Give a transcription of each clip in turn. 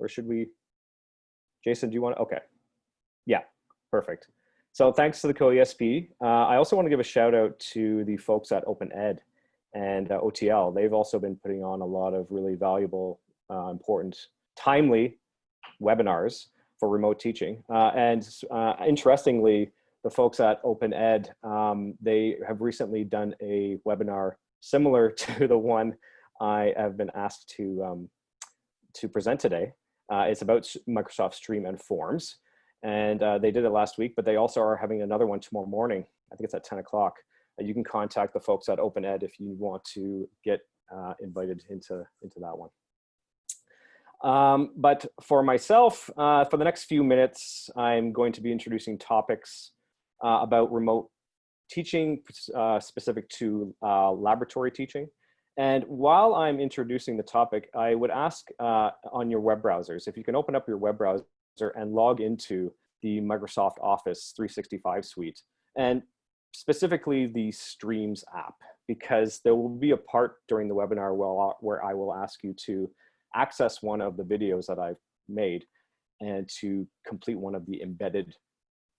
or should we? Jason, do you want to? Okay. Yeah, perfect. So thanks to the CoESP. I also want to give a shout out to the folks at OpenEd and OTL. They've also been putting on a lot of really valuable, important, timely webinars for remote teaching. Interestingly, the folks at OpenEd, they have recently done a webinar similar to the one I have been asked to present today. It's about Microsoft Stream and Forms. And they did it last week, but they also are having another one tomorrow morning. I think it's at 10 o'clock. You can contact the folks at OpenEd if you want to get invited into that one. But for myself, for the next few minutes, I'm going to be introducing topics about remote teaching, specific to laboratory teaching. And while I'm introducing the topic, I would ask on your web browsers, if you can open up your web browser and log into the Microsoft Office 365 suite, and specifically the Streams app, because there will be a part during the webinar where I will ask you to access one of the videos that I've made and to complete one of the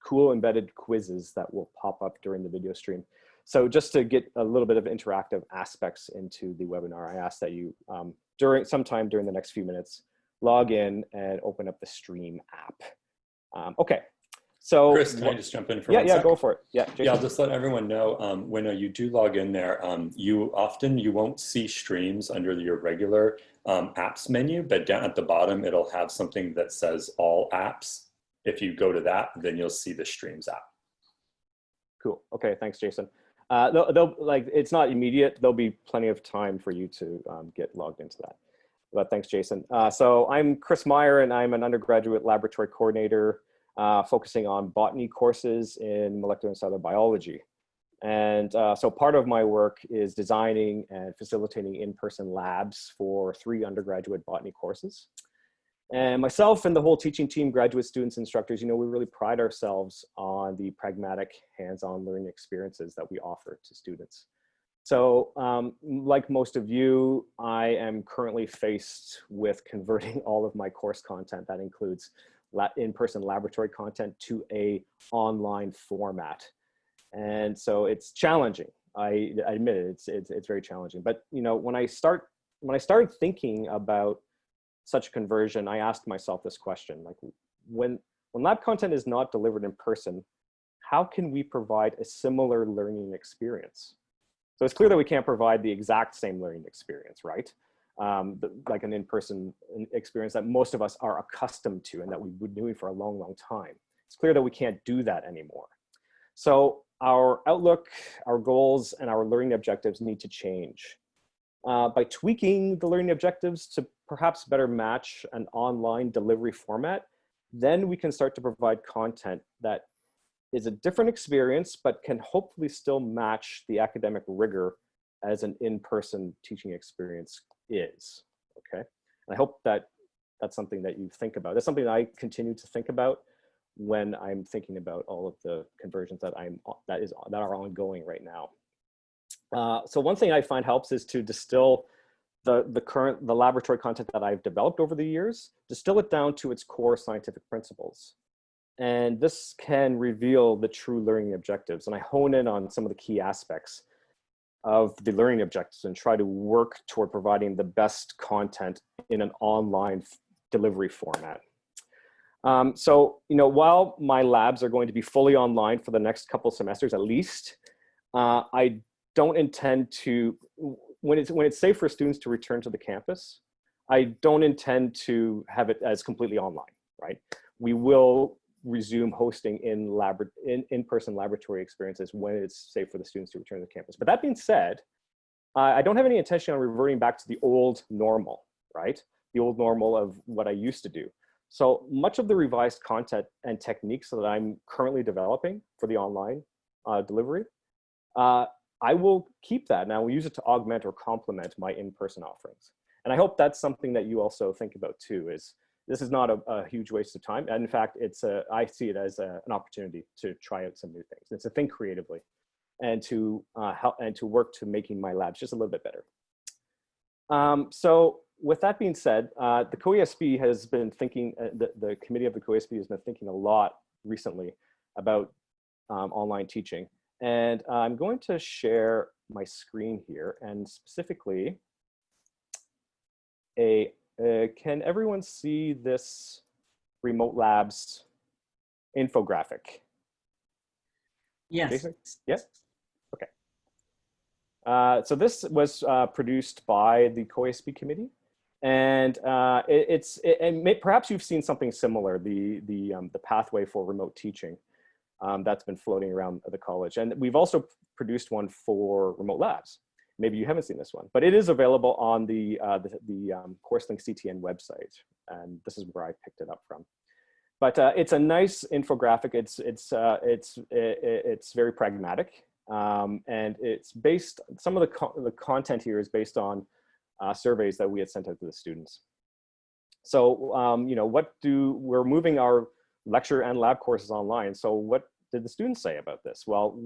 cool embedded quizzes that will pop up during the video stream. So just to get a little bit of interactive aspects into the webinar, I ask that you, sometime during the next few minutes, log in and open up the Stream app. Okay, so Chris, can I just jump in for 1 second? second? Go for it. Yeah, Jason. Yeah, I'll just let everyone know when you do log in there, you won't see Streams under your regular apps menu, but down at the bottom, it'll have something that says all apps. If you go to that, then you'll see the Streams app. Cool. Okay, thanks, Jason. It's not immediate. There'll be plenty of time for you to get logged into that. But thanks, Jason. So I'm Chris Meyer, and I'm an undergraduate laboratory coordinator focusing on botany courses in molecular and cellular biology. And so part of my work is designing and facilitating in-person labs for 3 undergraduate botany courses. And myself and the whole teaching team, graduate students, instructors, we really pride ourselves on the pragmatic hands-on learning experiences that we offer to students. So like most of you, I am currently faced with converting all of my course content that includes in-person laboratory content to a online format. And so it's challenging. I admit it, it's very challenging. But when I started thinking about such conversion, I asked myself this question, like when lab content is not delivered in person, how can we provide a similar learning experience? So it's clear that we can't provide the exact same learning experience, right? Like an in-person experience that most of us are accustomed to and that we've been doing for a long, long time. It's clear that we can't do that anymore. So our outlook, our goals, and our learning objectives need to change. By tweaking the learning objectives to perhaps better match an online delivery format, then we can start to provide content that is a different experience, but can hopefully still match the academic rigor as an in-person teaching experience is, okay? And I hope that that's something that you think about. That's something that I continue to think about when I'm thinking about all of the conversions that are ongoing right now. So one thing I find helps is to distill the laboratory content that I've developed over the years, distill it down to its core scientific principles. And this can reveal the true learning objectives. And I hone in on some of the key aspects of the learning objectives and try to work toward providing the best content in an online delivery format. So, while my labs are going to be fully online for the next couple semesters at least, I don't intend to, when it's safe for students to return to the campus, I don't intend to have it as completely online, right? We will resume hosting in-person laboratory experiences when it's safe for the students to return to the campus. But that being said, I don't have any intention on reverting back to the old normal, right? The old normal of what I used to do. So much of the revised content and techniques that I'm currently developing for the online delivery, I will keep that, and I will use it to augment or complement my in-person offerings. And I hope that's something that you also think about too, is this is not a huge waste of time. And in fact, I see it as an opportunity to try out some new things. It's to think creatively and to help and to work to making my labs just a little bit better. So with that being said, the COESB has been thinking, the committee of the COESB has been thinking a lot recently about online teaching. And I'm going to share my screen here, and specifically, can everyone see this Remote Labs infographic? Yes. Jason? Yes? Okay. So this was produced by the COESB committee, and perhaps you've seen something similar, the pathway for remote teaching that's been floating around the college. And we've also produced one for Remote Labs. Maybe you haven't seen this one, but it is available on the CourseLink CTN website, and this is where I picked it up from. But it's a nice infographic. It's very pragmatic, and it's based. Some of the content here is based on surveys that we had sent out to the students. So you know, we're moving our lecture and lab courses online. So what did the students say about this? Well,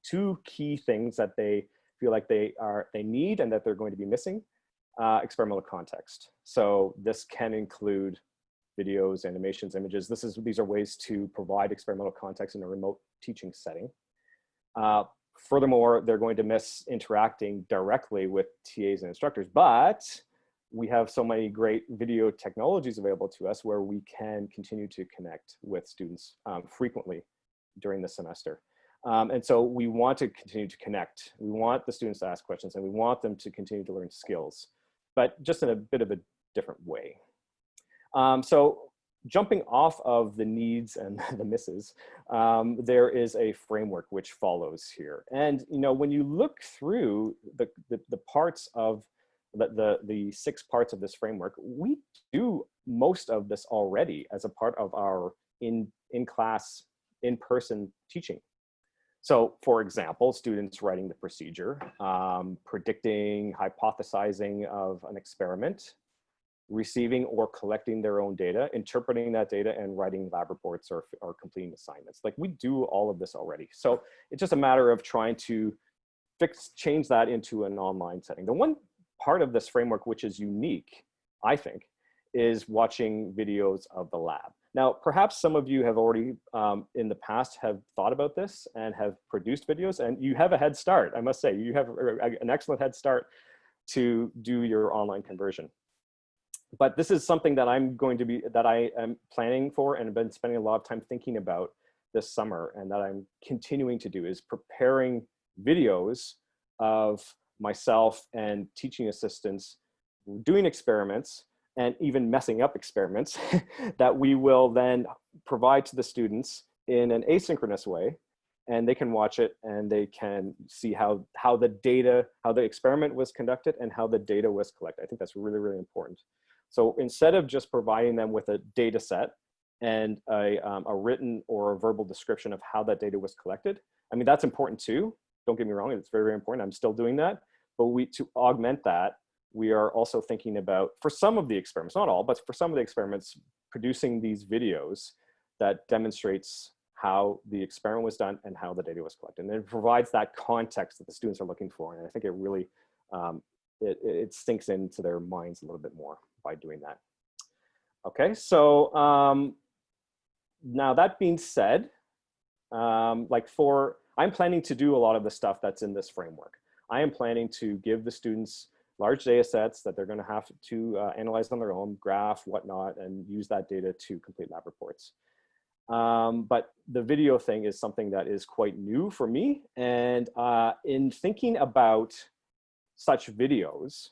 two key things that they feel like they need and that they're going to be missing: experimental context. So this can include videos, animations, images. These are ways to provide experimental context in a remote teaching setting. Furthermore, they're going to miss interacting directly with TAs and instructors, but we have so many great video technologies available to us where we can continue to connect with students frequently during the semester. And so we want to continue to connect. We want the students to ask questions, and we want them to continue to learn skills, but just in a bit of a different way. So jumping off of the needs and the misses, there is a framework which follows here. And you know, when you look through the parts of the 6 parts of this framework, we do most of this already as a part of our in-class, in-person teaching. So for example, students writing the procedure, predicting, hypothesizing of an experiment, receiving or collecting their own data, interpreting that data, and writing lab reports or completing assignments. Like, we do all of this already. So it's just a matter of trying to change that into an online setting. The one part of this framework which is unique, I think, is watching videos of the lab. Now, perhaps some of you have already in the past have thought about this and have produced videos, and you have a head start. I must say, you have an excellent head start to do your online conversion. But this is something that I am planning for and have been spending a lot of time thinking about this summer, and that I'm continuing to do, is preparing videos of myself and teaching assistants doing experiments and even messing up experiments that we will then provide to the students in an asynchronous way, and they can watch it and they can see how the experiment was conducted and how the data was collected. I think that's really, really important. So instead of just providing them with a data set and a written or a verbal description of how that data was collected, I mean, that's important too. Don't get me wrong, it's very, very important. I'm still doing that. But to augment that, we are also thinking about, for some of the experiments, not all, but for some of the experiments, producing these videos that demonstrates how the experiment was done and how the data was collected. And it provides that context that the students are looking for. And I think it really, it sinks into their minds a little bit more by doing that. Okay, so now that being said, I'm planning to do a lot of the stuff that's in this framework. I am planning to give the students large data sets that they're going to have to analyze on their own, graph, whatnot, and use that data to complete lab reports. But the video thing is something that is quite new for me. And in thinking about such videos,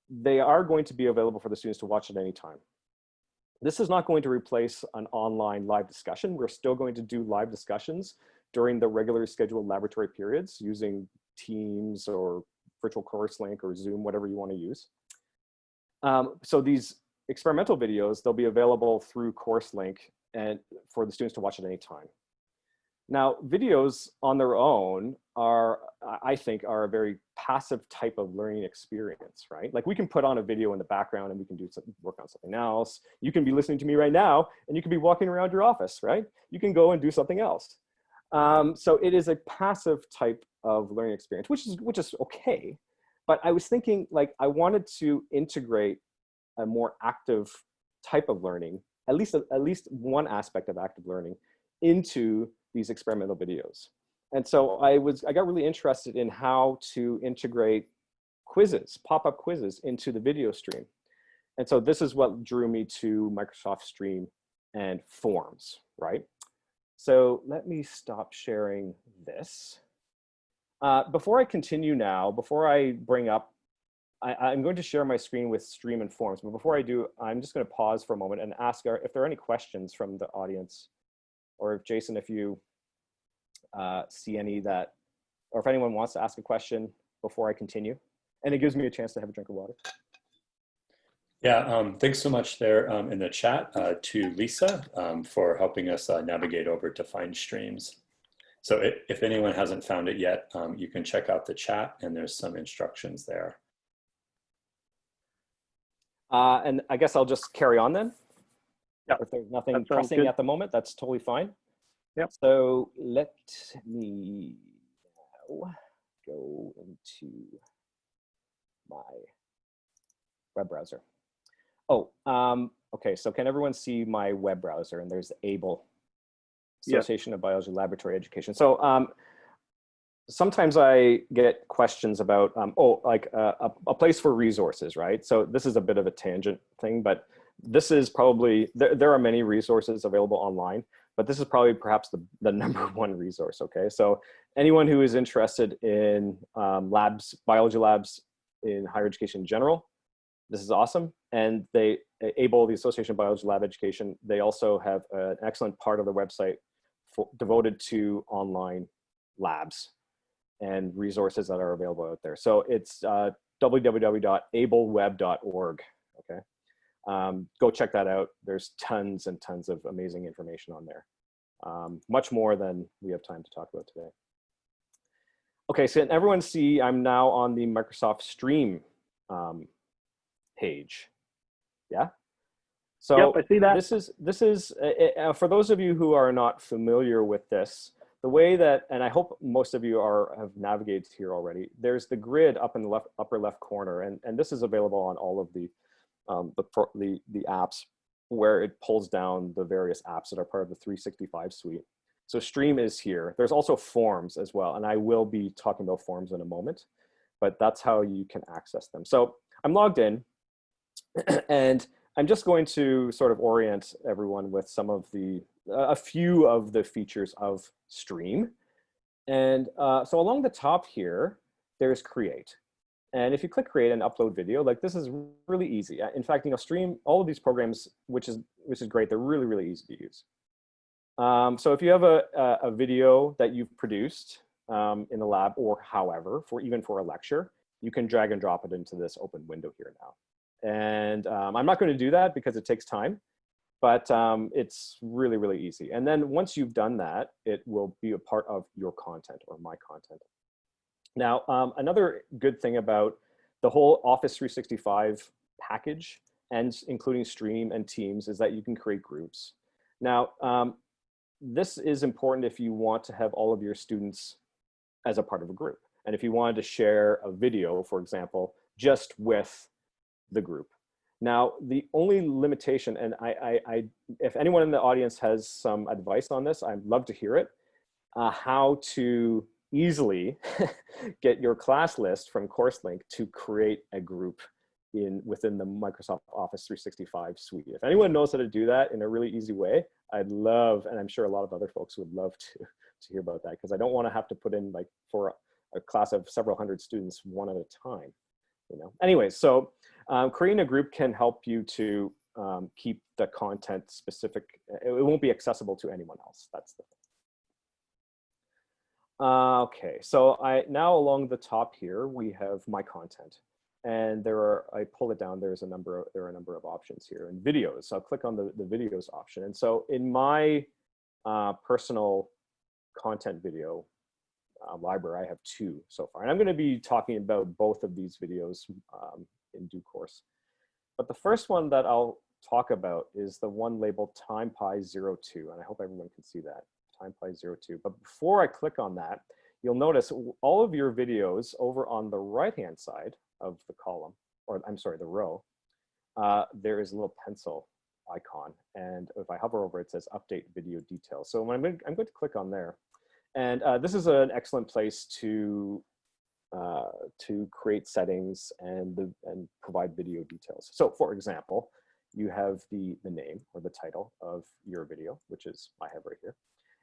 they are going to be available for the students to watch at any time. This is not going to replace an online live discussion. We're still going to do live discussions during the regularly scheduled laboratory periods using Teams or Virtual CourseLink or Zoom, whatever you want to use. So these experimental videos, they'll be available through CourseLink and for the students to watch at any time. Now, videos on their own are, I think, are a very passive type of learning experience, right? Like, we can put on a video in the background and we can do work on something else. You can be listening to me right now and you can be walking around your office, right? You can go and do something else. So it is a passive type of learning experience, which is okay. but I was thinking like I wanted to integrate a more active type of learning, at least one aspect of active learning, into these experimental videos. And so I got really interested in how to integrate quizzes, pop-up quizzes into the video stream. And so this is what drew me to Microsoft Stream and Forms, right? So let me stop sharing this. Before I continue now, before I bring up, I'm going to share my screen with Stream and Forms, but before I do, I'm just going to pause for a moment and ask if there are any questions from the audience, or if Jason, if you see any that, or if anyone wants to ask a question before I continue. And it gives me a chance to have a drink of water. Yeah, thanks so much there in the chat to Lisa for helping us navigate over to find streams. So if anyone hasn't found it yet, you can check out the chat and there's some instructions there. And I guess I'll just carry on then. Yep. If there's nothing pressing at the moment, that's totally fine. Yep. So let me now go into my web browser. Oh, okay. So can everyone see my web browser? And there's ABLE, Association of Biology Laboratory Education. So sometimes I get questions about, a place for resources, right? So this is a bit of a tangent thing, but this is probably, there are many resources available online, but this is probably perhaps the number one resource, okay? So anyone who is interested in biology labs in higher education in general, this is awesome. And ABLE, the Association of Biology Lab Education, they also have an excellent part of the website devoted to online labs and resources that are available out there. So it's www.ableweb.org, okay? Go check that out. There's tons and tons of amazing information on there. Much more than we have time to talk about today. Okay, so everyone see I'm now on the Microsoft Stream page. Yeah. So yep, I see that. This is for those of you who are not familiar with this, the way that, and I hope most of you have navigated here already, there's the grid up in the upper left corner, and this is available on all of the apps where it pulls down the various apps that are part of the 365 suite. So Stream is here. There's also Forms as well, and I will be talking about Forms in a moment, but that's how you can access them. So I'm logged in, and I'm just going to sort of orient everyone with some of a few of the features of Stream. And so along the top here, there's Create. And if you click Create and Upload Video, like this is really easy. In fact, Stream, all of these programs, which is great, they're really, really easy to use. So if you have a video that you've produced in the lab, or however, even for a lecture, you can drag and drop it into this open window here now. And I'm not going to do that because it takes time, but it's really, really easy. And then once you've done that, it will be a part of your content or my content. Now, another good thing about the whole Office 365 package, and including Stream and Teams, is that you can create groups. Now, this is important if you want to have all of your students as a part of a group. And if you wanted to share a video, for example, just with the group. Now, the only limitation, and if anyone in the audience has some advice on this, I'd love to hear it, how to easily get your class list from CourseLink to create a group within the Microsoft Office 365 suite. If anyone knows how to do that in a really easy way, I'd love, and I'm sure a lot of other folks would love to hear about that, because I don't want to have to put in, like, for a class of several hundred students one at a time. Anyway, so creating a group can help you to keep the content specific. It won't be accessible to anyone else. That's the thing. Okay, so now along the top here, we have my content. And I pull it down, there are a number of options here. And videos, so I'll click on the videos option. And so in my personal content video library, I have 2 so far. And I'm going to be talking about both of these videos in due course. But the first one that I'll talk about is the one labeled TimePy 02. And I hope everyone can see that, TimePy 02. But before I click on that, you'll notice all of your videos over on the right-hand side of the column, or I'm sorry, the row, there is a little pencil icon. And if I hover over it, it says update video details. So I'm going to click on there. And this is an excellent place to create settings and provide video details. So for example, you have the name or the title of your video, which is I have right here,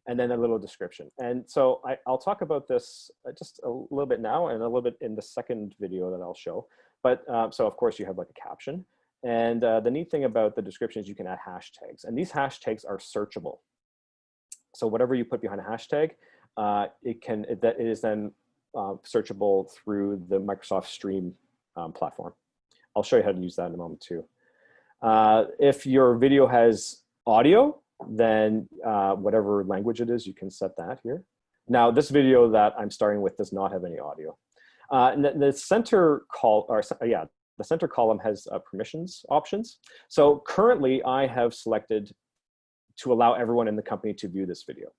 and then a little description. And so I'll talk about this just a little bit now and a little bit in the second video that I'll show. But so of course you have like a caption. And the neat thing about the description is you can add hashtags, and these hashtags are searchable. So whatever you put behind a hashtag, it is then searchable through the Microsoft Stream platform. I'll show you how to use that in a moment too. If your video has audio, then whatever language it is, you can set that here. Now, this video that I'm starting with does not have any audio. The center the center column has permissions options. So currently, I have selected to allow everyone in the company to view this video,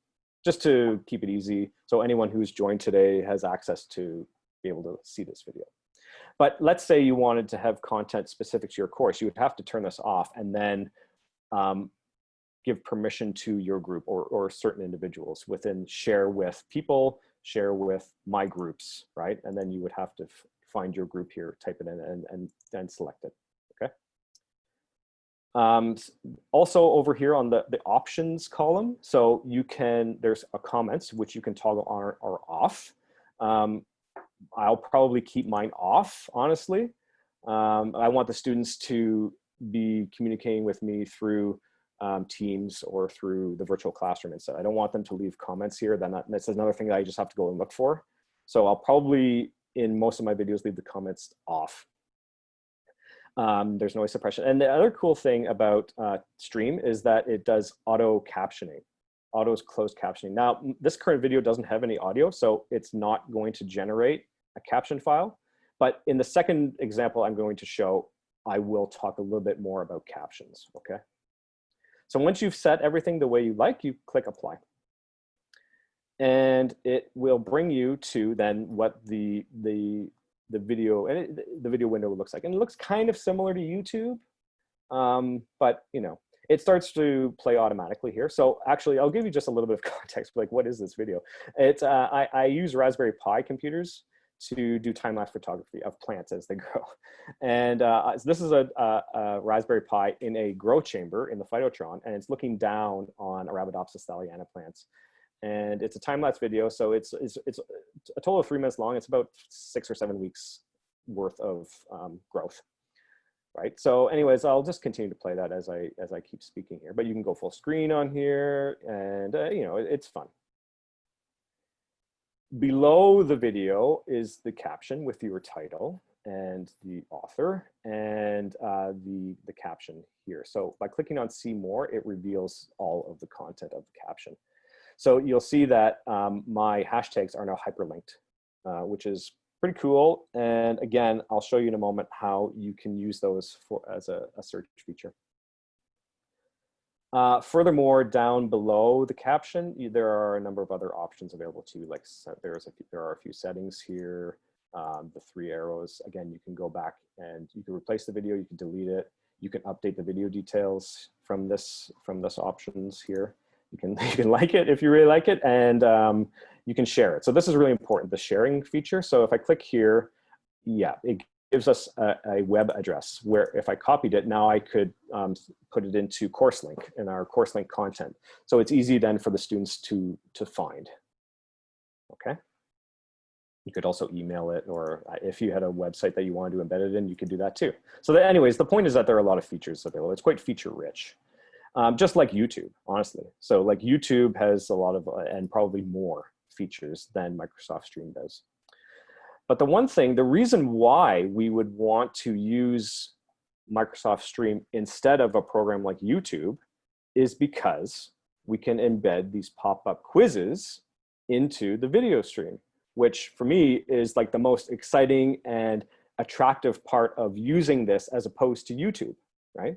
just to keep it easy. So anyone who's joined today has access to be able to see this video. But let's say you wanted to have content specific to your course, you would have to turn this off and then give permission to your group or certain individuals within share with people, share with my groups, right? And then you would have to find your group here, type it in and then select it, okay? Also over here on the options column, so there's a comments which you can toggle on or off. I'll probably keep mine off, honestly. I want the students to be communicating with me through Teams or through the virtual classroom instead. I don't want them to leave comments here. That's another thing that I just have to go and look for. So I'll probably, in most of my videos, leave the comments off. There's noise suppression. And the other cool thing about Stream is that it does auto captioning. Auto's closed captioning. Now, this current video doesn't have any audio, so it's not going to generate a caption file. But in the second example I'm going to show, I will talk a little bit more about captions, okay? So once you've set everything the way you like, you click apply. And it will bring you to then what the video window looks like. And it looks kind of similar to YouTube, but you know, it starts to play automatically here. So actually, I'll give you just a little bit of context, like what is this video? It's I use Raspberry Pi computers to do time-lapse photography of plants as they grow. And so this is a Raspberry Pi in a grow chamber in the Phytotron, and it's looking down on Arabidopsis thaliana plants. And it's a time-lapse video, so it's a total of 3 minutes long. It's about 6 or 7 weeks worth of growth, right? So anyways, I'll just continue to play that as I keep speaking here, but you can go full screen on here, and you know, it's fun. Below the video is the caption with your title and the author and the caption here. So by clicking on see more, it reveals all of the content of the caption. So you'll see that my hashtags are now hyperlinked, which is pretty cool. And again, I'll show you in a moment how you can use those as a search feature. Furthermore, down below the caption, there are a number of other options available to you. Like there are a few settings here, the 3 arrows. Again, you can go back and you can replace the video, you can delete it, you can update the video details from this options here. You can like it if you really like it, and you can share it. So this is really important, the sharing feature. So if I click here, yeah, it gives us a web address where if I copied it, now I could put it into CourseLink in our CourseLink content. So it's easy then for the students to find, okay? You could also email it, or if you had a website that you wanted to embed it in, you could do that too. So anyways, the point is that there are a lot of features available. It's quite feature rich. Just like YouTube, honestly. So like YouTube has a lot of, and probably more features than Microsoft Stream does. But the reason why we would want to use Microsoft Stream instead of a program like YouTube is because we can embed these pop-up quizzes into the video stream, which for me is like the most exciting and attractive part of using this as opposed to YouTube, right?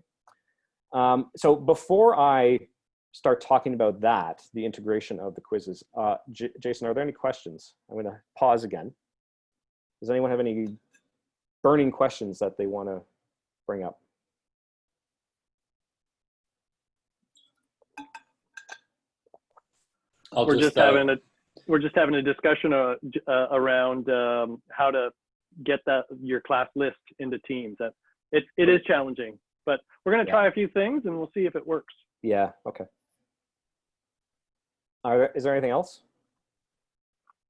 So before I start talking about that, the integration of the quizzes. Jason, are there any questions? I'm going to pause again. Does anyone have any burning questions that they want to bring up? We're just having a discussion around how to get your class list into Teams. That it is challenging, but we're going to try a few things and we'll see if it works. Yeah. Okay. Is there anything else?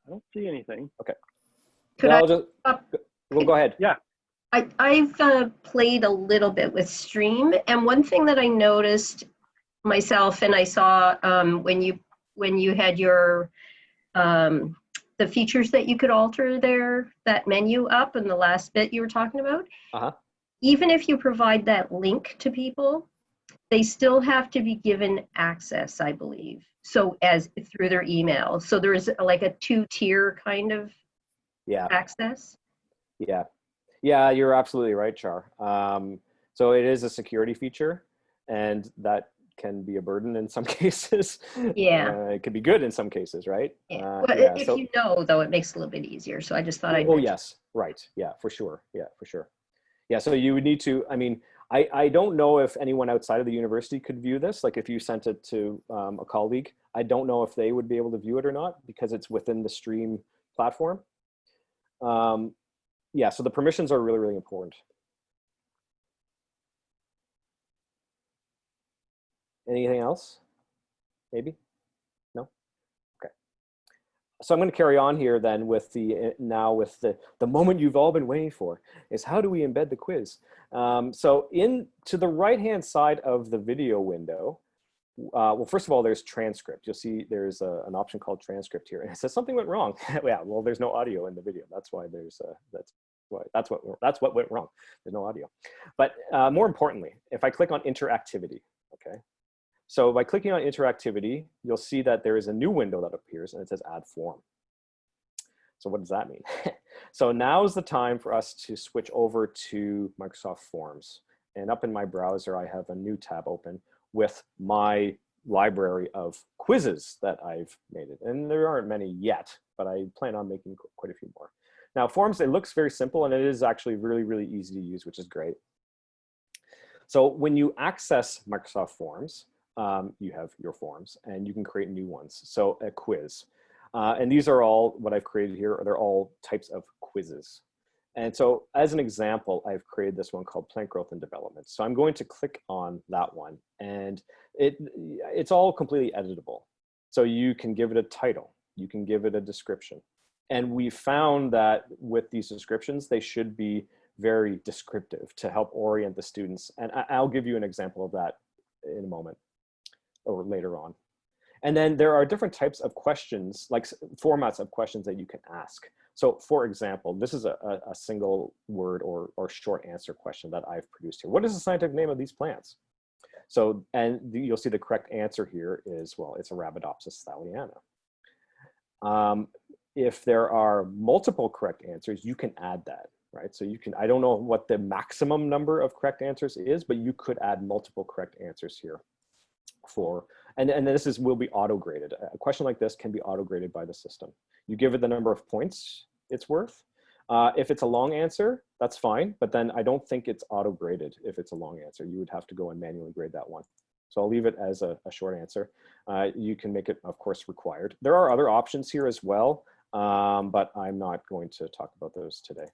I don't see anything. Okay. Could We'll go ahead. Yeah. I've played a little bit with Stream, and one thing that I noticed myself, and I saw when you had your the features that you could alter there, that menu up in the last bit you were talking about. Even if you provide that link to people, they still have to be given access, I believe. So as through their email. So there is like a 2-tier kind of access. Yeah. Yeah, you're absolutely right, Char. So it is a security feature, and that can be a burden in some cases. Yeah. It could be good in some cases, right? Yeah. Well, if you know, though, it makes it a little bit easier. So I just thought I'd Oh, yes. Right. Yeah, for sure. Yeah, for sure. Yeah, so you would need to, I mean, I don't know if anyone outside of the university could view this. Like if you sent it to a colleague, I don't know if they would be able to view it or not because it's within the Stream platform. Yeah, so the permissions are really, really important. Anything else? Maybe? No? Okay. So I'm going to carry on here then with the moment you've all been waiting for is how do we embed the quiz? So to the right-hand side of the video window, well, first of all, there's transcript. You'll see there's an option called transcript here, and it says something went wrong. Yeah, well, there's no audio in the video. That's why that's what went wrong. There's no audio. But more importantly, if I click on interactivity, okay. So by clicking on interactivity, you'll see that there is a new window that appears, and it says add form. So what does that mean? So now is the time for us to switch over to Microsoft Forms. And up in my browser, I have a new tab open with my library of quizzes that I've made it. And there aren't many yet, but I plan on making quite a few more. Now Forms, it looks very simple, and it is actually really, really easy to use, which is great. So when you access Microsoft Forms, you have your forms, and you can create new ones. So a quiz. And these are all, what I've created here, they're all types of quizzes. And so as an example, I've created this one called Plant Growth and Development. So I'm going to click on that one, and it's all completely editable. So you can give it a title, you can give it a description. And we found that with these descriptions, they should be very descriptive to help orient the students. And I'll give you an example of that in a moment or later on. And then there are different types of questions, like formats of questions that you can ask. So for example, this is a single word or short answer question that I've produced here. What is the scientific name of these plants? So, and you'll see the correct answer here is, well, it's Arabidopsis thaliana. If there are multiple correct answers, you can add that, right? So you can, I don't know what the maximum number of correct answers is, but you could add multiple correct answers here. And this will be auto-graded. A question like this can be auto-graded by the system. You give it the number of points it's worth. If it's a long answer, that's fine, but then I don't think it's auto-graded if it's a long answer. You would have to go and manually grade that one. So I'll leave it as a short answer. You can make it, of course, required. There are other options here as well, but I'm not going to talk about those today.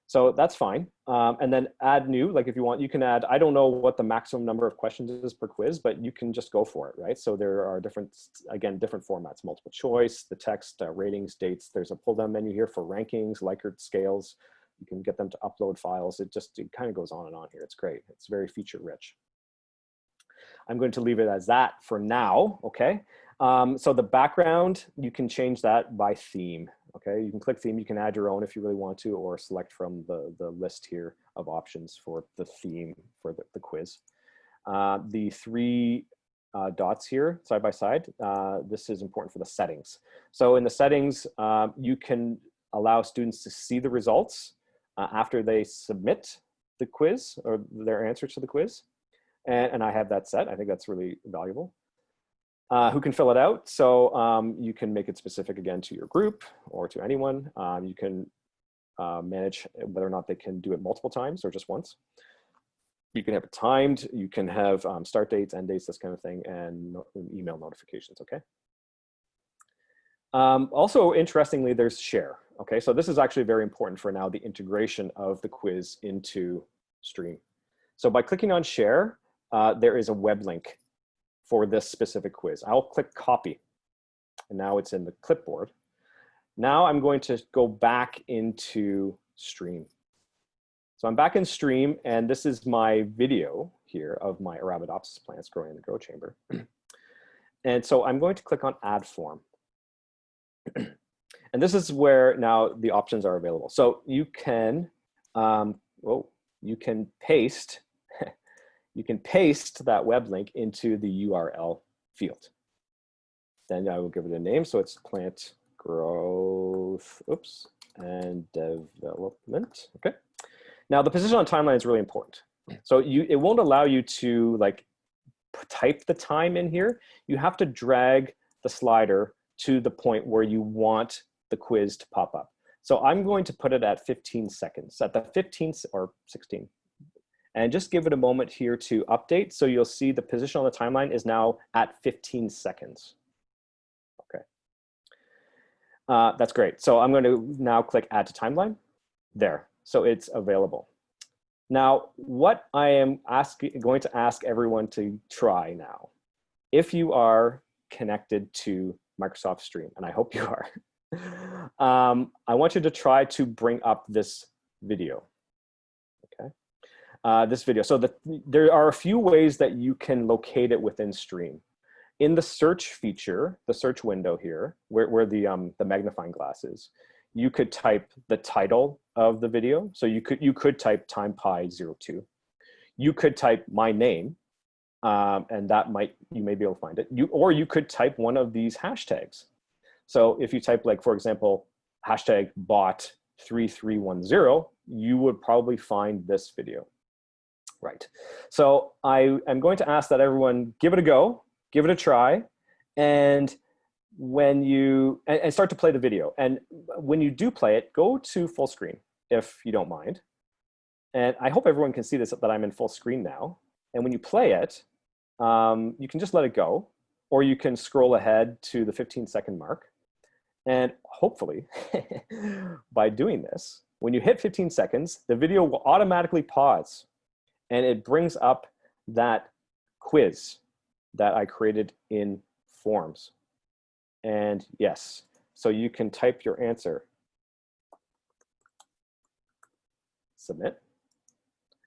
So that's fine. And then add new, like if you want, you can add, I don't know what the maximum number of questions is per quiz, but you can just go for it, right? So there are different, again, different formats, multiple choice, the text, ratings, dates. There's a pull down menu here for rankings, Likert scales. You can get them to upload files. It kind of goes on and on here. It's great. It's very feature rich. I'm going to leave it as that for now, okay? So the background, you can change that by theme, okay? You can click theme, you can add your own if you really want to, or select from the list here of options for the theme for the quiz. The three dots here, side by side, this is important for the settings. So in the settings, you can allow students to see the results after they submit the quiz or their answer to the quiz. And I have that set. I think that's really valuable. who can fill it out. So you can make it specific again to your group or to anyone. You can manage whether or not they can do it multiple times or just once. You can have it timed. You can have start dates, end dates, this kind of thing, and email notifications, okay? Also, interestingly, there's share, okay? So this is actually very important for now, the integration of the quiz into Stream. So by clicking on share, there is a web link for this specific quiz. I'll click copy, and now it's in the clipboard. Now I'm going to go back into Stream. So I'm back in Stream, and this is my video here of my Arabidopsis plants growing in the grow chamber. And so I'm going to click on Add Form. And this is where now the options are available. So you can, you can paste, that web link into the URL field. Then I will give it a name. So it's plant growth, and development, okay? Now the position on timeline is really important. So it won't allow you to like type the time in here. You have to drag the slider to the point where you want the quiz to pop up. So I'm going to put it at 15 seconds, at the 15th or 16. And just give it a moment here to update. So you'll see the position on the timeline is now at 15 seconds. Okay. That's great. So I'm going to now click Add to Timeline. There. So it's available. Now, what I am going to ask everyone to try now, if you are connected to Microsoft Stream, and I hope you are, I want you to try to bring up this video. Okay, this video. So there are a few ways that you can locate it within Stream. In the search feature, the search window here, where the magnifying glass is, you could type the title of the video. So you could type TimePy02. You could type my name, and that you may be able to find it. Or you could type one of these hashtags. So if you type, like, for example, hashtag bot3310, you would probably find this video. Right. So I am going to ask that everyone give it a go, give it a try, and and start to play the video. And when you do play it, go to full screen if you don't mind. And I hope everyone can see this, that I'm in full screen now. And when you play it, you can just let it go, or you can scroll ahead to the 15-second mark. And hopefully, by doing this, when you hit 15 seconds, the video will automatically pause. And it brings up that quiz that I created in Forms. And yes, so you can type your answer. Submit.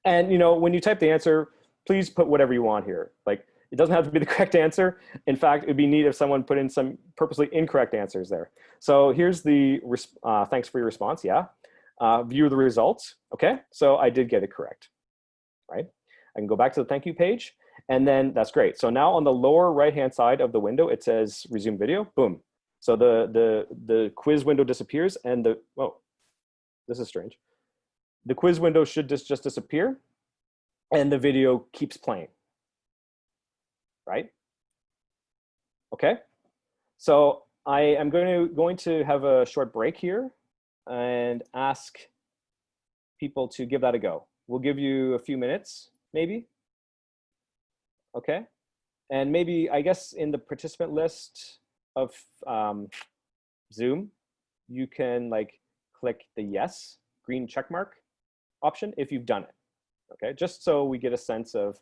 And when you type the answer, please put whatever you want here. Like, it doesn't have to be the correct answer. In fact, it'd be neat if someone put in some purposely incorrect answers there. So here's the thanks for your response. Yeah. View the results. Okay. So I did get it correct. Right. I can go back to the thank you page. And then that's great. So now on the lower right-hand side of the window, it says resume video. Boom. So the quiz window disappears, and this is strange. The quiz window should just disappear, and the video keeps playing. Right? Okay. So I am going to have a short break here and ask people to give that a go. We'll give you a few minutes, maybe. Okay. And maybe, I guess, in the participant list of Zoom, you can click the yes, green check mark option if you've done it. Okay. Just so we get a sense of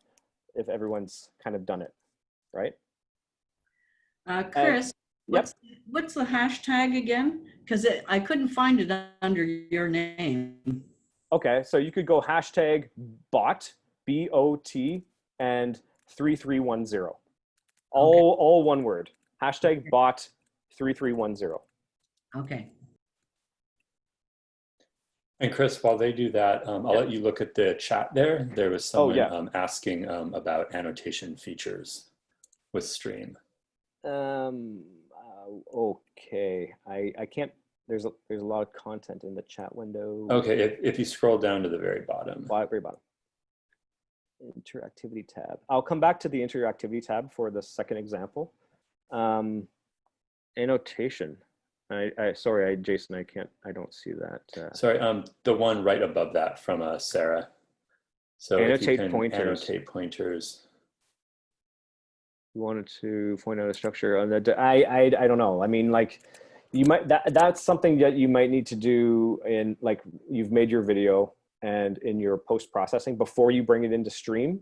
if everyone's kind of done it, right? Chris, what's the hashtag again? Because I couldn't find it under your name. Okay, so you could go hashtag bot, B-O-T, and 3310. All one word. Hashtag bot 3310. Okay. And Chris, while they do that, I'll let you look at the chat there. There was someone asking about annotation features with Stream. Okay, I can't. There's a lot of content in the chat window. Okay, if you scroll down to the very bottom. Very bottom. Interactivity tab. I'll come back to the interactivity tab for the second example. Annotation. Sorry, Jason, I don't see that. Sorry, the one right above that from Sarah. So if you Annotate can pointers. annotate pointers. You wanted to point out a structure on the, I don't know. I mean, like, you might, that's something that you might need to do in, like, you've made your video and in your post-processing before you bring it into Stream.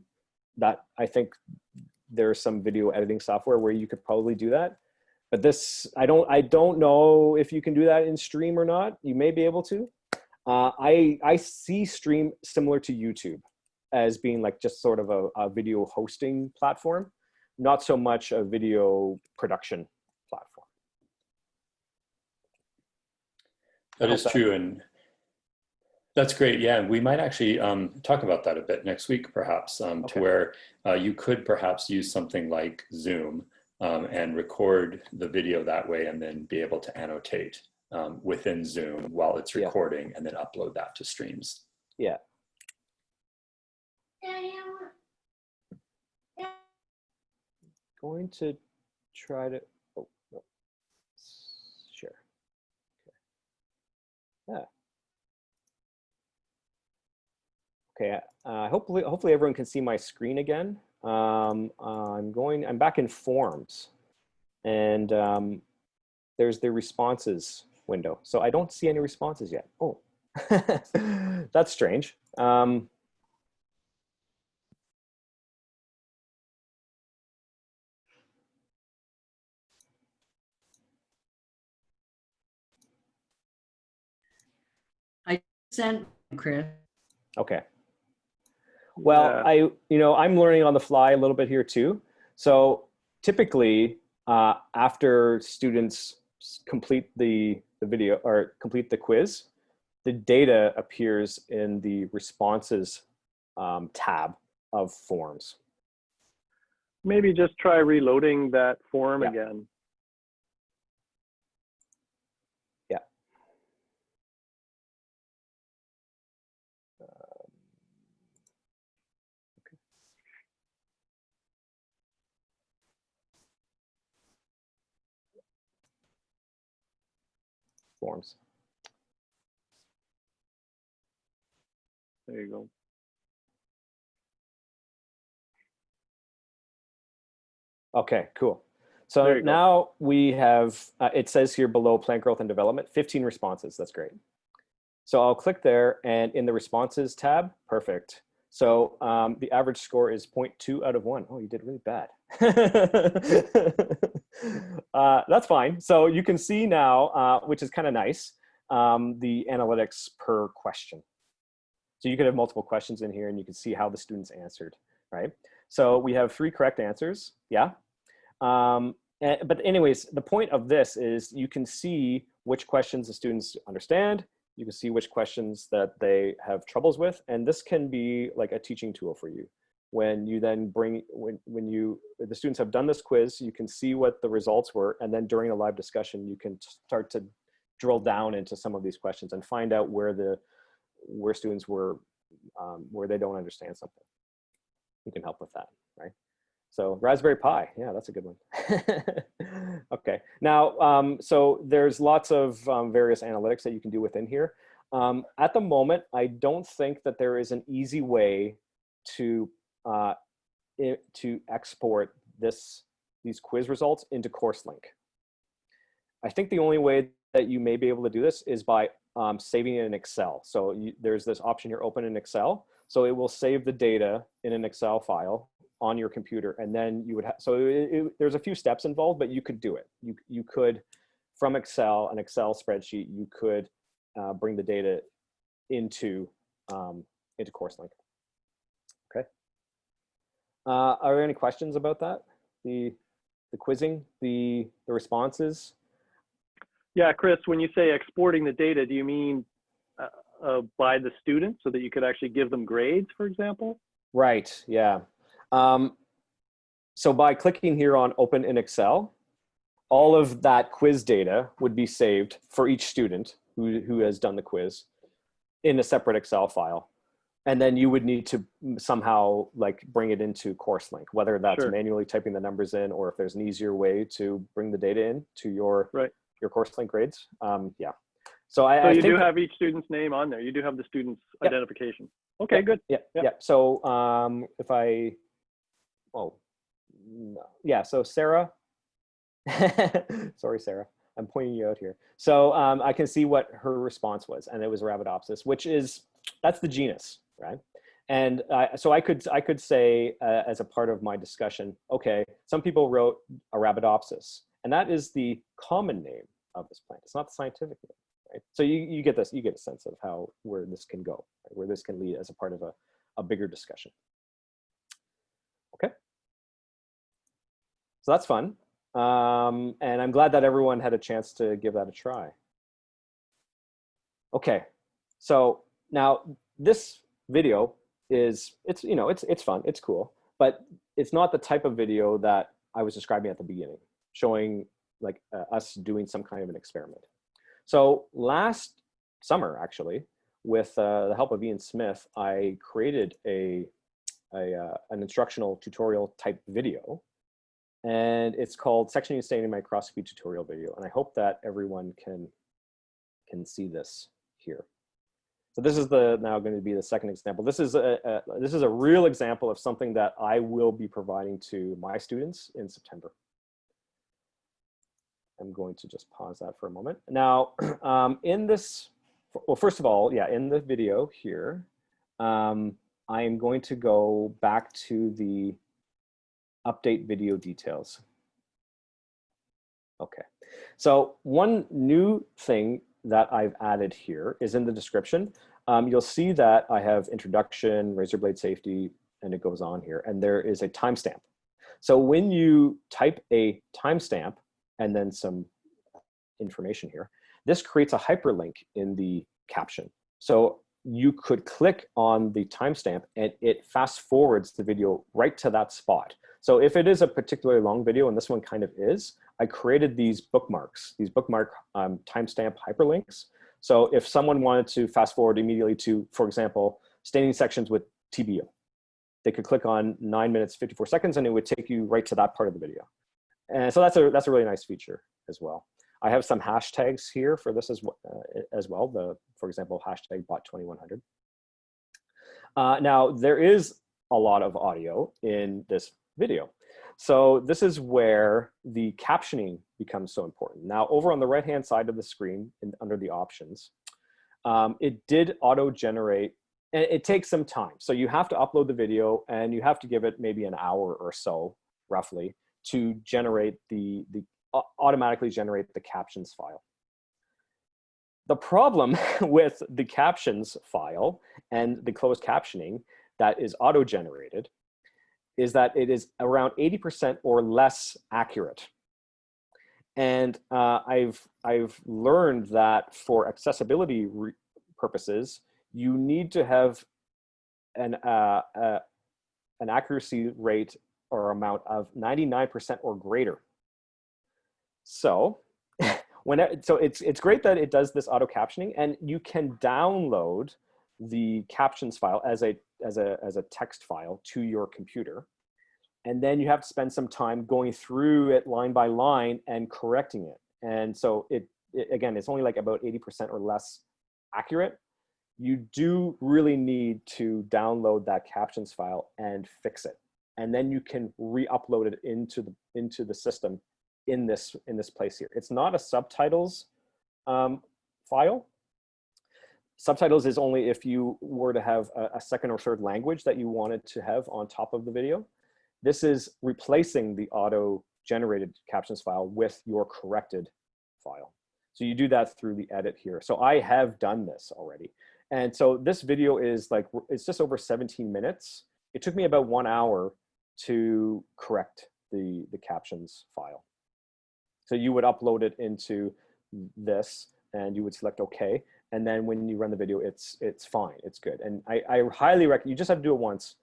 That, I think there's some video editing software where you could probably do that. But this, I don't know if you can do that in Stream or not. You may be able to. I see Stream similar to YouTube as being like just sort of a video hosting platform, not so much a video production platform. That is true, and that's great. Yeah, we might actually talk about that a bit next week, perhaps, to where you could perhaps use something like Zoom and record the video that way, and then be able to annotate within Zoom while it's recording, and then upload that to Streams. Yeah. Going to try to, oh, no. Share. Okay. Yeah. Okay, hopefully everyone can see my screen again. I'm back in Forms, and there's the responses window. So I don't see any responses yet. Oh, that's strange. I sent Chris. Okay. Well, Yeah. I'm learning on the fly a little bit here too. So typically, after students complete the video or complete the quiz, the data appears in the responses tab of Forms. Maybe just try reloading that form again. Yeah. Okay. Forms. There you go. Okay, cool. So now we have, it says here below plant growth and development, 15 responses. That's great. So I'll click there, and in the responses tab, perfect. So the average score is 0.2 out of 1. Oh, you did really bad. That's fine. So you can see now, which is kind of nice, the analytics per question. So you could have multiple questions in here, and you can see how the students answered, right? So we have 3 correct answers, yeah. But anyways, the point of this is you can see which questions the students understand. You can see which questions that they have troubles with, and this can be like a teaching tool for you. When you then bring, when the students have done this quiz, you can see what the results were, and then during a live discussion, you can start to drill down into some of these questions and find out where students were, where they don't understand something. You can help with that, right? So Raspberry Pi, yeah, that's a good one. Okay, now, so there's lots of various analytics that you can do within here. At the moment, I don't think that there is an easy way to export these quiz results into CourseLink. I think the only way that you may be able to do this is by saving it in Excel. So there's this option here, open in Excel. So it will save the data in an Excel file on your computer, and then you would have, so there's a few steps involved, but you could do it. You could, from Excel, an Excel spreadsheet, you could bring the data into CourseLink. Okay. Are there any questions about that? The quizzing, the responses? Yeah, Chris, when you say exporting the data, do you mean by the students so that you could actually give them grades, for example? Right, yeah. So by clicking here on Open in Excel, all of that quiz data would be saved for each student who has done the quiz in a separate Excel file. And then you would need to somehow like bring it into CourseLink, whether that's Sure. manually typing the numbers in, or if there's an easier way to bring the data in to your Right. CourseLink grades. Yeah. So So I you think do have each student's name on there. You do have the student's Yep. identification. Okay, good. Yeah, Yep. yeah. So if I, oh, no. Yeah. So Sarah, sorry, Sarah, I'm pointing you out here. So I can see what her response was, and it was Arabidopsis, which is, that's the genus, right? And so I could say as a part of my discussion, okay, some people wrote Arabidopsis, and that is the common name of this plant. It's not the scientific name. Right? So you get this, you get a sense of where this can go, right? Where this can lead as a part of a bigger discussion. Okay, so that's fun, and I'm glad that everyone had a chance to give that a try. Okay, so now this video is it's fun, it's cool, but it's not the type of video that I was describing at the beginning, showing like us doing some kind of an experiment. So last summer, actually, with the help of Ian Smith, I created an instructional tutorial type video, and it's called Section Unit Staining Microscopy Tutorial Video. And I hope that everyone can see this here. So this is now going to be the second example. This is a real example of something that I will be providing to my students in September. I'm going to just pause that for a moment. Now, in this, well, first of all, yeah, in the video here, I am going to go back to the update video details. Okay, so one new thing that I've added here is in the description. You'll see that I have introduction, razor blade safety, and it goes on here, and there is a timestamp. So when you type a timestamp and then some information here, this creates a hyperlink in the caption. So you could click on the timestamp and it fast forwards the video right to that spot. So if it is a particularly long video, and this one kind of is, I created these bookmarks, these bookmark timestamp hyperlinks. So if someone wanted to fast forward immediately to, for example, staining sections with TBO, they could click on 9 minutes, 54 seconds, and it would take you right to that part of the video. And so that's a really nice feature as well. I have some hashtags here for this as well. For example, hashtag bot2100. Now there is a lot of audio in this video. So this is where the captioning becomes so important. Now over on the right-hand side of the screen under the options, it did auto-generate, and it takes some time. So you have to upload the video and you have to give it maybe an hour or so, roughly, to generate automatically generate the captions file. The problem with the captions file and the closed captioning that is auto-generated is that it is around 80% or less accurate. And I've learned that for accessibility purposes, you need to have an accuracy rate or amount of 99% or greater. So it's great that it does this auto captioning, and you can download the captions file as a text file to your computer, and then you have to spend some time going through it line by line and correcting it. And so again, it's only like about 80% or less accurate. You do really need to download that captions file and fix it, and then you can re-upload it into the system in this place here. It's not a subtitles file. Subtitles is only if you were to have a second or third language that you wanted to have on top of the video. This is replacing the auto-generated captions file with your corrected file. So you do that through the edit here. So I have done this already. And so this video is it's just over 17 minutes. It took me about 1 hour to correct the captions file. So you would upload it into this and you would select OK. And then when you run the video, it's fine, it's good. And I highly recommend, you just have to do it once.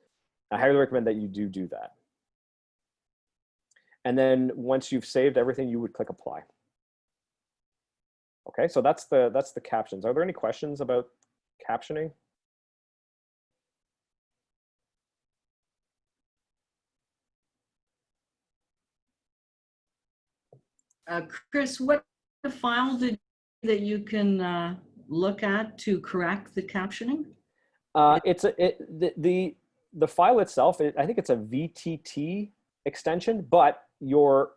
I highly recommend that you do that. And then once you've saved everything, you would click apply. Okay, so that's the captions. Are there any questions about captioning? Chris, what file that you can look at to correct the captioning? The file itself, I think it's a VTT extension, but your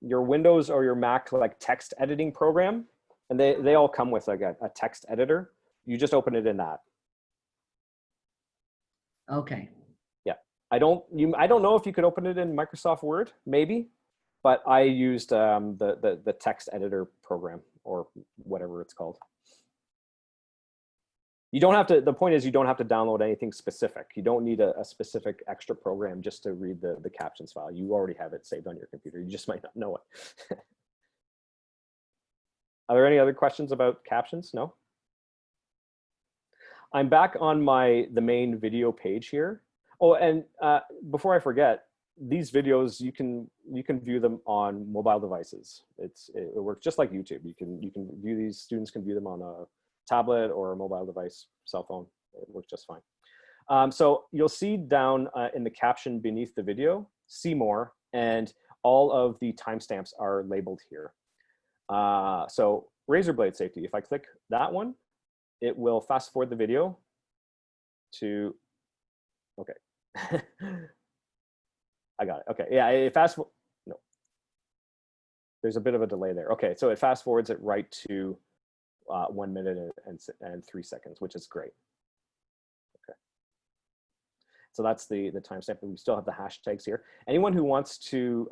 Windows or your Mac like text editing program, and they all come with like a text editor. You just open it in that. Okay. Yeah, I don't know if you could open it in Microsoft Word, maybe, but I used the text editor program or whatever it's called. You don't have to, the point is you don't have to download anything specific. You don't need a specific extra program just to read the captions file. You already have it saved on your computer. You just might not know it. Are there any other questions about captions? No? I'm back on the main video page here. Oh, and before I forget, these videos, you can view them on mobile devices. It works just like YouTube. You can view these, students can view them on a tablet or a mobile device, cell phone. It works just fine. So you'll see down in the caption beneath the video, see more, and all of the timestamps are labeled here. So razor blade safety, if I click that one, it will fast forward the video to, okay. I got it, okay. Yeah, it no. There's a bit of a delay there. Okay, so it fast forwards it right to 1 minute and 3 seconds, which is great. Okay. So that's the timestamp. We still have the hashtags here. Anyone who wants to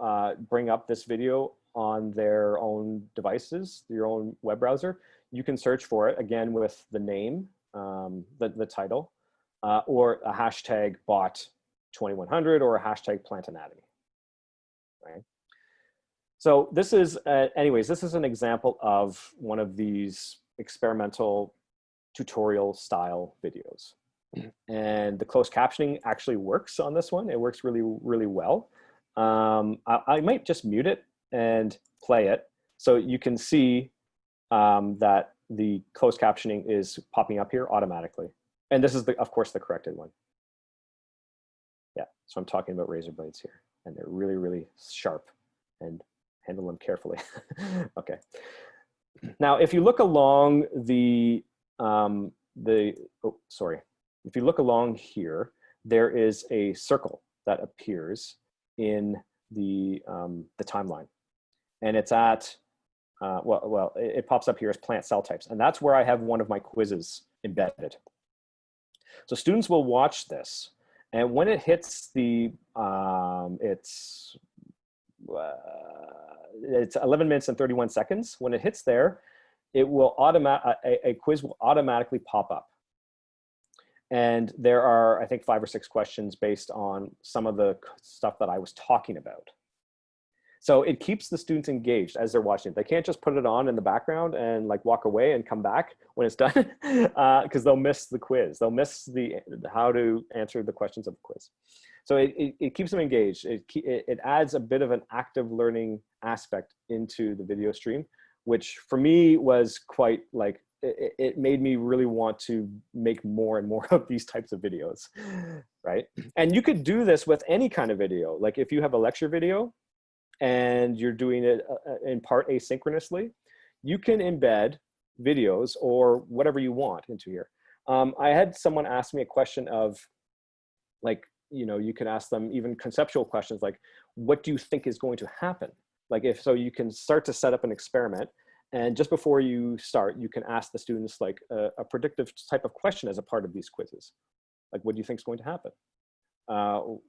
bring up this video on their own devices, your own web browser, you can search for it again with the name, the title, or a hashtag bot 2100 or a hashtag plant anatomy, right? So this is, anyways, this is an example of one of these experimental tutorial style videos. And the closed captioning actually works on this one. It works really, really well. I might just mute it and play it so you can see that the closed captioning is popping up here automatically. And this is, of course, the corrected one. Yeah, so I'm talking about razor blades here, and they're really, really sharp, and handle them carefully. Okay. Now, if you look along if you look along here, there is a circle that appears in the timeline, and it's at it pops up here as plant cell types, and that's where I have one of my quizzes embedded. So students will watch this, and when it hits the it's 11 minutes and 31 seconds. When it hits there, it will a quiz will automatically pop up. And there are, I think, 5 or 6 questions based on some of the stuff that I was talking about. So it keeps the students engaged as they're watching it. They can't just put it on in the background and like walk away and come back when it's done, because they'll miss the quiz. They'll miss how to answer the questions of the quiz. So it keeps them engaged. It adds a bit of an active learning aspect into the video stream, which for me was quite like, it made me really want to make more and more of these types of videos, right? And you could do this with any kind of video. Like if you have a lecture video and you're doing it in part asynchronously, you can embed videos or whatever you want into here. I had someone ask me a question of like, you know, you can ask them even conceptual questions like, what do you think is going to happen? Like so you can start to set up an experiment, and just before you start, you can ask the students like a predictive type of question as a part of these quizzes. Like, what do you think is going to happen?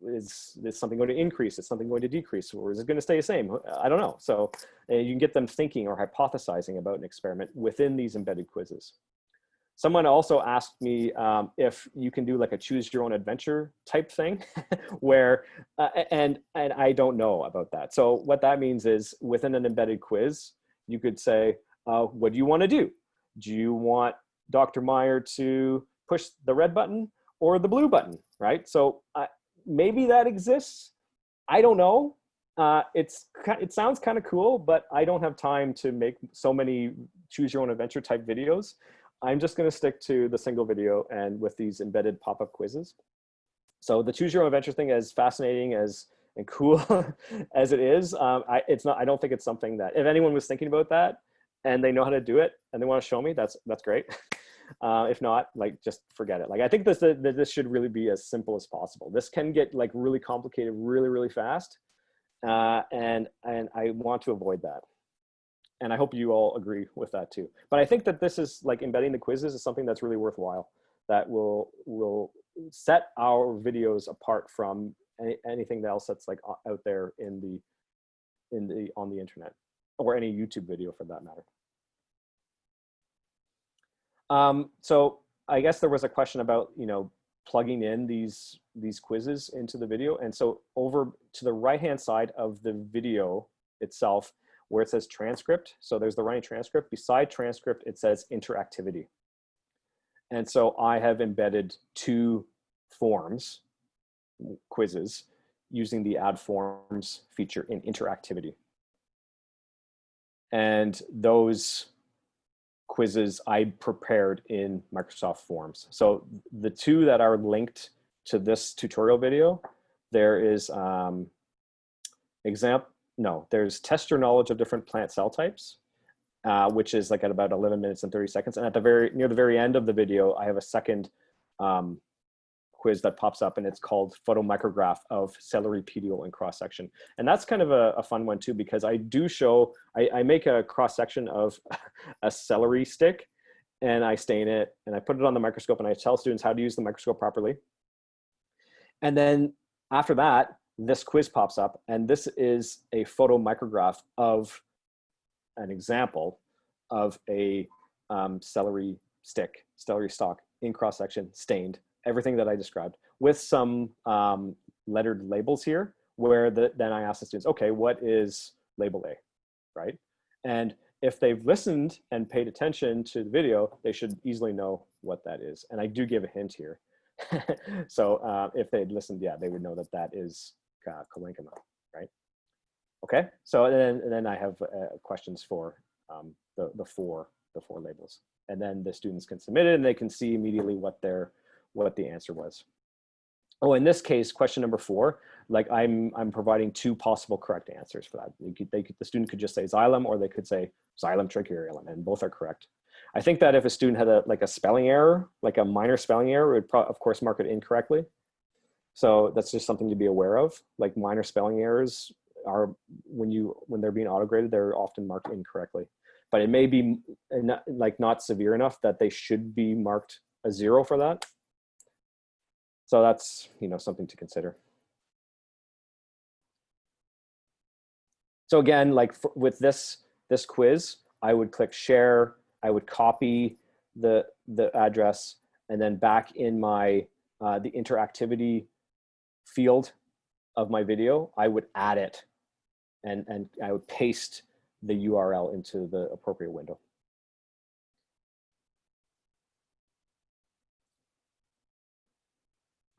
Is something going to increase? Is something going to decrease? Or is it going to stay the same? I don't know. So you can get them thinking or hypothesizing about an experiment within these embedded quizzes. Someone also asked me if you can do like a choose your own adventure type thing where, and I don't know about that. So what that means is within an embedded quiz, you could say, what do you want to do? Do you want Dr. Meyer to push the red button or the blue button, right? So maybe that exists. I don't know. It sounds kind of cool, but I don't have time to make so many choose your own adventure type videos. I'm just going to stick to the single video and with these embedded pop-up quizzes. So the choose your own adventure thing, as fascinating as and cool as it is, I don't think it's something that, if anyone was thinking about that and they know how to do it and they want to show me, that's great. If not, like, just forget it. Like, I think this should really be as simple as possible. This can get like really complicated really, really fast. And I want to avoid that. And I hope you all agree with that too. But I think that this is like embedding the quizzes is something that's really worthwhile, that will set our videos apart from anything else that's like out there on the internet, or any YouTube video for that matter. So I guess there was a question about, plugging in these quizzes into the video. And so over to the right-hand side of the video itself, where it says transcript, so there's the running transcript. Beside transcript, it says interactivity. And so I have embedded 2 forms, quizzes, using the add forms feature in interactivity. And those quizzes I prepared in Microsoft Forms. So the 2 that are linked to this tutorial video, there is there's test your knowledge of different plant cell types, which is like at about 11 minutes and 30 seconds. And at near the very end of the video, I have a second quiz that pops up, and it's called photomicrograph of celery petiole and cross section. And that's kind of a fun one too, because I do show, I make a cross section of a celery stick, and I stain it, and I put it on the microscope, and I tell students how to use the microscope properly. And then after that, this quiz pops up, and this is a photomicrograph of an example of a celery stalk in cross section, stained, everything that I described, with some lettered labels here, where then I ask the students, okay, what is label A, right? And if they've listened and paid attention to the video, they should easily know what that is. And I do give a hint here. So if they'd listened, yeah, they would know that that is Colenchyma, right? Okay, so then I have questions for the four labels, and then the students can submit it, and they can see immediately what the answer was. Oh, in this case, question number 4, like I'm providing 2 possible correct answers for that. The student could just say xylem, or they could say xylem trichiorelum, and both are correct. I think that if a student had a spelling error, like a minor spelling error, it would of course mark it incorrectly. So that's just something to be aware of. Like minor spelling errors are, when they're being auto-graded, they're often marked incorrectly. But it may be not severe enough that they should be marked a 0 for that. So that's something to consider. So again, like with this quiz, I would click share. I would copy the address, and then back in my the interactivity field of my video, I would add it, and I would paste the URL into the appropriate window.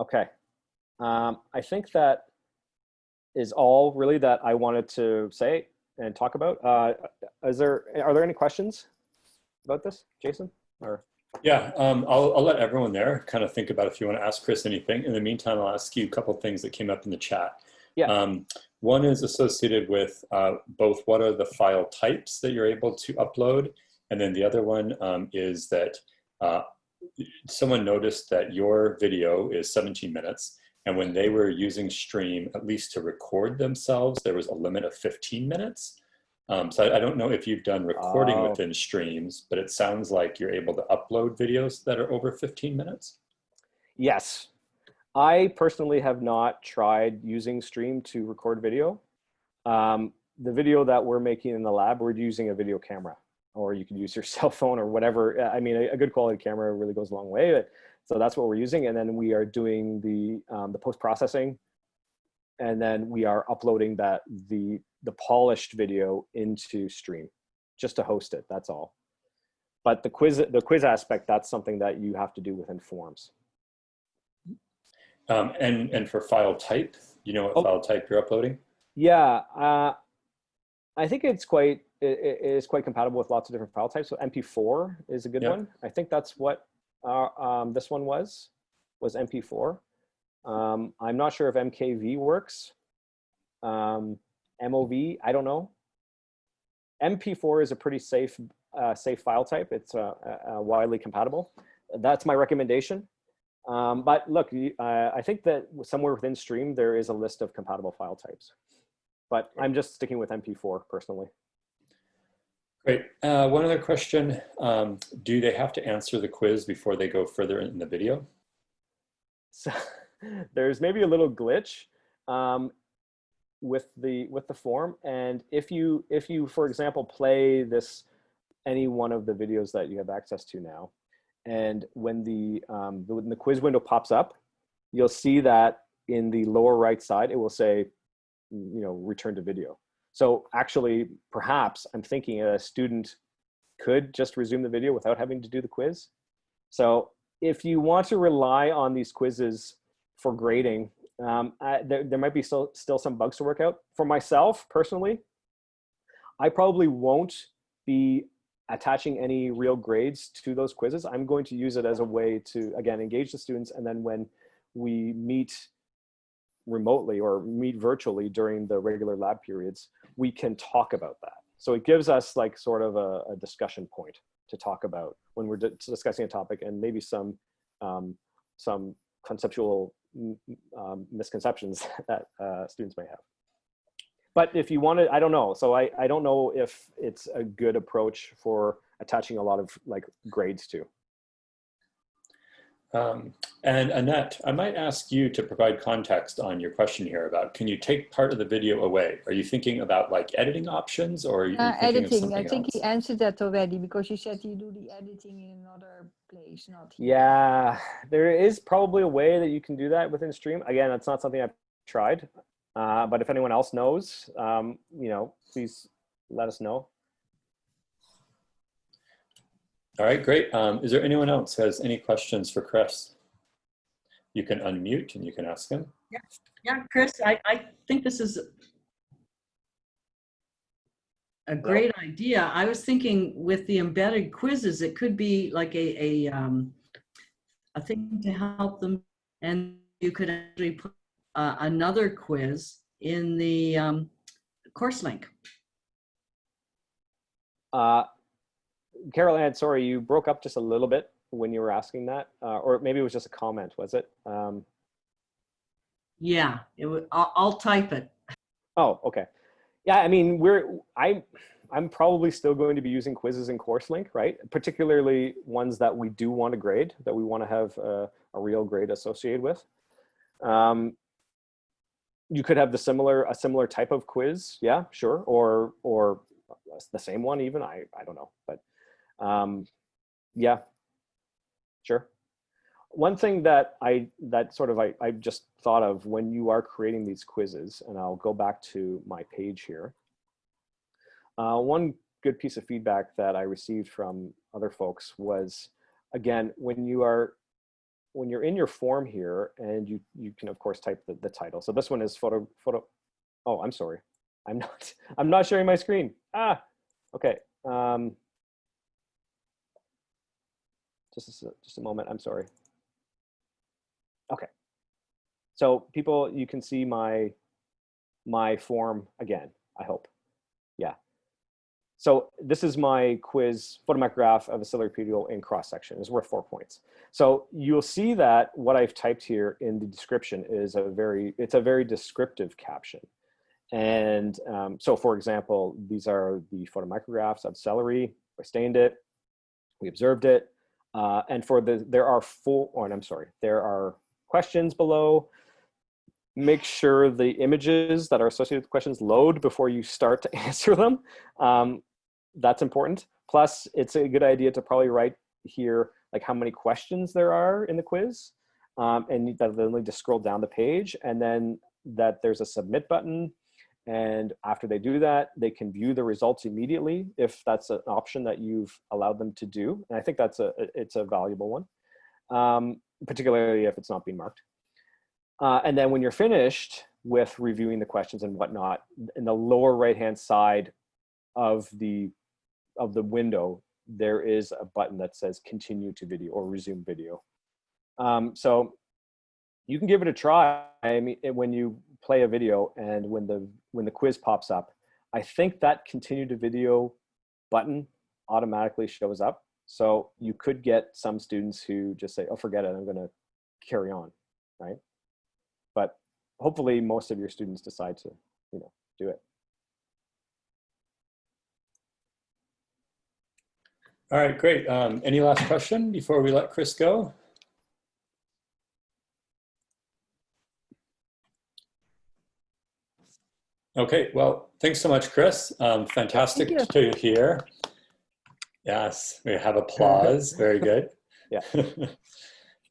Okay, I think that is all really that I wanted to say and talk about. Are there any questions about this, Jason? Or Yeah, I'll let everyone there kind of think about if you want to ask Chris anything. In the meantime, I'll ask you a couple of things that came up in the chat. yeah, One is associated with both what are the file types that you're able to upload, and then the other one is that someone noticed that your video is 17 minutes, and when they were using Stream, at least to record themselves, there was a limit of 15 minutes. So I don't know if you've done recording within Streams, but it sounds like you're able to upload videos that are over 15 minutes. yes. I personally have not tried using Stream to record video. The video that we're making in the lab, we're using a video camera, or you can use your cell phone or whatever. I mean, a good quality camera really goes a long way. So that's what we're using. And then we are doing the post-processing, and then we are uploading the polished video into Stream just to host it. That's all. But the quiz aspect, that's something that you have to do within Forms. And for file type, you know what file type you're uploading? Yeah, I think it is quite compatible with lots of different file types. So MP4 is a good one. I think that's what this one was MP4. I'm not sure if MKV works. MOV, I don't know. MP4 is a pretty safe file type. It's widely compatible. That's my recommendation. But look, I think that somewhere within Stream, there is a list of compatible file types. But I'm just sticking with MP4 personally. Great. One other question. Do they have to answer the quiz before they go further in the video? So there's maybe a little glitch with the form. And if you, for example, play any one of the videos that you have access to now, and when the quiz window pops up, you'll see that in the lower right side, it will say, return to video. So actually, perhaps I'm thinking a student could just resume the video without having to do the quiz. So if you want to rely on these quizzes for grading, there might be still some bugs to work out. For myself, personally, I probably won't be attaching any real grades to those quizzes. I'm going to use it as a way to, again, engage the students. And then when we meet remotely or meet virtually during the regular lab periods, we can talk about that. So it gives us like sort of a discussion point to talk about when we're discussing a topic, and maybe some conceptual misconceptions that students may have. But if you want to, I don't know. So I don't know if it's a good approach for attaching a lot of like grades to. And Annette, I might ask you to provide context on your question here about, can you take part of the video away? Are you thinking about like editing options, or are you thinking editing? of something I think else? he answered that already, because you said you do the editing in another place, not here. Yeah, there is probably a way that you can do that within Stream. Again, that's not something I've tried, but if anyone else knows, please let us know. All right, great. Is there anyone else who has any questions for Chris? You can unmute and you can ask him. Yeah, Chris, I think this is a great idea. I was thinking with the embedded quizzes, it could be like a thing to help them, and you could actually put another quiz in the course link. Carol Ann, sorry, you broke up just a little bit when you were asking that, or maybe it was just a comment, was it? Yeah, I'll type it. Oh, okay. Yeah, I mean, I'm probably still going to be using quizzes in CourseLink, right? Particularly ones that we do want to grade, that we want to have a real grade associated with. You could have a similar type of quiz, yeah, sure, or the same one even. I don't know, but yeah, sure. One thing that I just thought of when you are creating these quizzes, and I'll go back to my page here. One good piece of feedback that I received from other folks was, again, when you're in your form here, and you can of course type the title. So this one is photo. Oh, I'm sorry, I'm not sharing my screen. Okay. Just a moment. I'm sorry. Okay. So people, you can see my form again, I hope. Yeah. So this is my quiz photomicrograph of a ciliary pedicle in cross section. It's worth 4 points. So you'll see that what I've typed here in the description is it's a very descriptive caption. And so for example, these are the photomicrographs of ciliary. I stained it, we observed it. And there are questions below. Make sure the images that are associated with questions load before you start to answer them. That's important. Plus, it's a good idea to probably write here like how many questions there are in the quiz, and that they'll need to scroll down the page, and then that there's a submit button. And after they do that, they can view the results immediately if that's an option that you've allowed them to do. And I think it's a valuable one, particularly if it's not being marked. And then when you're finished with reviewing the questions and whatnot, in the lower right-hand side of the window, there is a button that says continue to video or resume video. So you can give it a try. I mean, when you play a video, and when the quiz pops up, I think that continue to video button automatically shows up. So you could get some students who just say, oh, forget it, I'm going to carry on, right? But hopefully most of your students decide to, do it. All right, great. Any last question before we let Chris go? Okay, well, thanks so much, Chris. Fantastic to hear. Yes, we have applause. Very good. Yeah.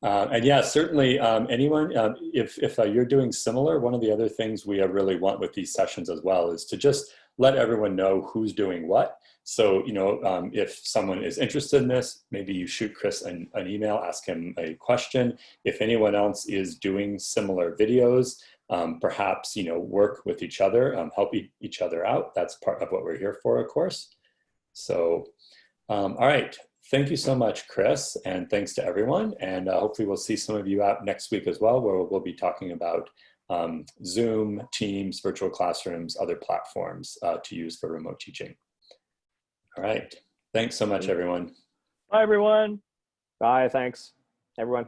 And yeah, certainly anyone, if you're doing similar, one of the other things we really want with these sessions as well is to just let everyone know who's doing what. So, if someone is interested in this, maybe you shoot Chris an email, ask him a question. If anyone else is doing similar videos, perhaps, work with each other, help each other out. That's part of what we're here for, of course. So, all right. Thank you so much, Chris, and thanks to everyone. And hopefully we'll see some of you out next week as well, where we'll be talking about Zoom, Teams, virtual classrooms, other platforms to use for remote teaching. All right. Thanks so much, everyone. Bye, everyone. Bye. Thanks, everyone.